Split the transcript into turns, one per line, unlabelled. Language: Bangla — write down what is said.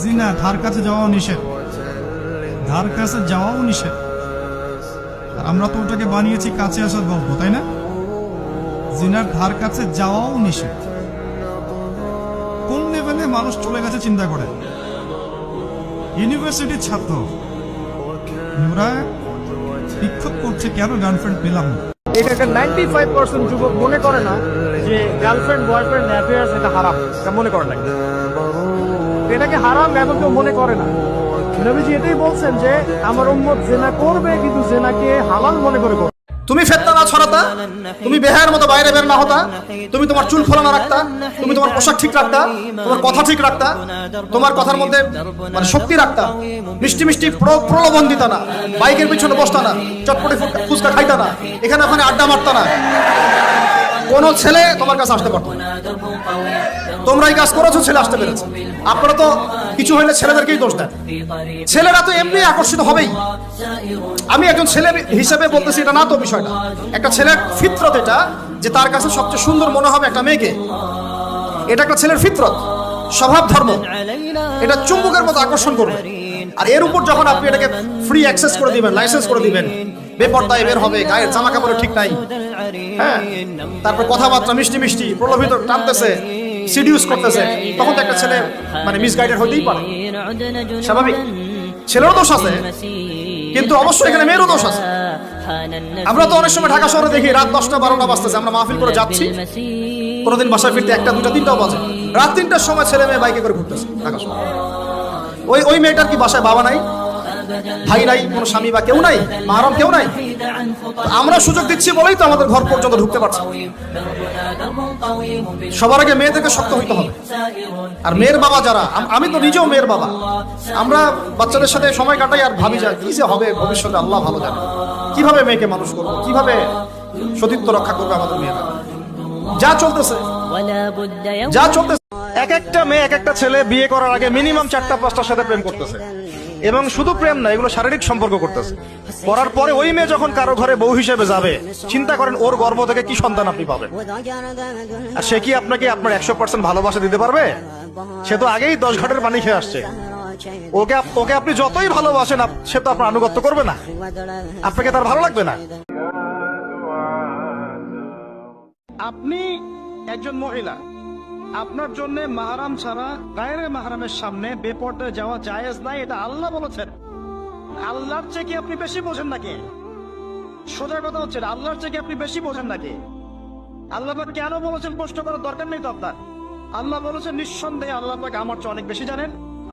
জিনা ধার কাছে যাওয়াও নিষেধ, ধার কাছে যাওয়াও নিষেধ। আর আমরা তো ওটাকে বানিয়েছি কাছে আসার গল্প, তাই না? জিনার ধার কাছে যাওয়াও নিষেধ। কোন লেভেলে মানুষ চলে গেছে চিন্তা করে। ইউনিভার্সিটির ছাত্র ওরা বিক্ষোভ করছে কেন গার্লফ্রেন্ড পেলাম না।
এটাকে 95% যুবক মনে করে না যে গার্লফ্রেন্ড বয়ফ্রেন্ড অ্যাফেয়ার্স এটা হারাম, এটা মনে করে না। এটাকে হারাম এমন কেউ মনে করে না। নবীজি এটাই বলছেন যে আমার উম্মত জেনা করবে, কিন্তু জেনাকে হালাল মনে করে করবে।
তুমি ফেতনা না ছড়াতা, তুমি বেহায়ার মতো বাইরে বের না হতা, তুমি তোমার চুল খোলা না রাখতা, তুমি তোমার পোশাক ঠিক রাখতা, তোমার কথা ঠিক রাখতা, তোমার কথার মধ্যে মানে শক্তি রাখতা, মিষ্টি মিষ্টি প্রলোভন দিতা না, বাইকের পিছনে বসতা না, চটপটি ফুচকা খাইতা না, এখানে ওখানে আড্ডা মারতা না, কোন ছেলে তোমার কাছে আসতে পারতো না। তোমরা এই কাজ করেছো, ছেলে আসতে পেরেছে। আপনারা তো কিছু হইলে ছেলেদেরকেই দোষ দেন। ছেলেরা তো এমনি আকর্ষিত হবেই। আমি একজন ছেলে হিসেবে বলতেছি এটা না তো বিষয়টা। একটা ছেলের ফিতরত এটা যে তার কাছে সবচেয়ে সুন্দর মনে হবে একটা মেয়েকে। এটা একটা ছেলের ফিতরত, স্বভাব ধর্ম। এটা চুম্বকের মতো আকর্ষণ করবে। আর এর উপর যখন আপনি এটাকে ফ্রি অ্যাক্সেস করে দিবেন, লাইসেন্স করে দিবেন, বেপরদায় বের হবে, গায়ের জামা কাপড় ঠিক নাই, হ্যাঁ, তারপর কথাবার্তা মিষ্টি মিষ্টি প্রলোভিত টানতেছে, সিডিউস করতেছে, তখন তো একটা ছেলে মানে মিসগাইডেড হতেই পারে। স্বাভাবিক, ছেলেরও দোষ আছে, কিন্তু অবশ্যই এখানে মেয়েরও দোষ আছে। আমরা তো অনেক সময় ঢাকা শহরে দেখি রাত 10টা 12টা বাজতেছে, আমরা মাহফিল করে যাচ্ছি, কোনোদিন বাসায় ফিরতে 1টা 2টা 3টাও বাজে। রাত 3টার সময় ছেলে মেয়ে বাইকে করে ঘুরতেছে ঢাকা শহরে। ওই মেয়েটার কি বাসায় বাবা নাই, ভাই নাই, কোনো স্বামী বা কেউ নাই, মাহরম কেউ নাই? আমরা সুযোগ দিচ্ছি বলেই তো আমাদের ঘর পর্যন্ত ঢুকতে পারছি। সবার আগে মেয়েদেরকে শক্ত হইতে হবে। আর মেয়ের বাবা যারা, আমি তো নিজেও মেয়ের বাবা, আমরা বাচ্চাদের সাথে সময় কাটাই আর ভাবি যা কি যে হবে ভবিষ্যতে আল্লাহ ভালো জানে। কিভাবে মেয়েকে মানুষ করবো, কিভাবে সতীত্ব রক্ষা করবে আমাদের মেয়েরা। যা চলতেছে এক একটা মেয়ে এক একটা ছেলে বিয়ে করার আগে মিনিমাম 4টা 5টার সাথে প্রেম করতেছে, এবং শুধু প্রেম না, এগুলো শারীরিক সম্পর্ক করতেছে। করার পরে ওই মেয়ে যখন কারো ঘরে বউ হিসেবে যাবে, চিন্তা করেন ওর গর্ভ থেকে কি সন্তান আপনি পাবেন। আর সে কি আপনাকে আপনার 100% ভালোবাসা দিতে পারবে? সে তো আগেই 10 ঘাটের পানি খেয়ে আসছে। ওকে আপনি যতই ভালোবাসেন, সে তো আপনার আনুগত্য করবে না, আপনাকে তার ভালো লাগবে না। আপনি একজন মহিলা, আপনার জন্য মাহরাম ছাড়া গায়রে মাহরামের সামনে বেপরদায় যাওয়া জায়েজ নাই, এটা আল্লাহ বলেছেন। আল্লাহর চেয়ে কি আপনি বেশি বোঝেন নাকি? সোজা কথা হচ্ছে, আল্লাহর চেয়ে কি আপনি বেশি বোঝেন নাকি? আল্লাহ কেন বলেছেন প্রশ্ন করার দরকার নেই তো আপনার। আল্লাহ বলেছেন নিঃসন্দেহে আল্লাহ আমার চেয়ে অনেক বেশি জানেন।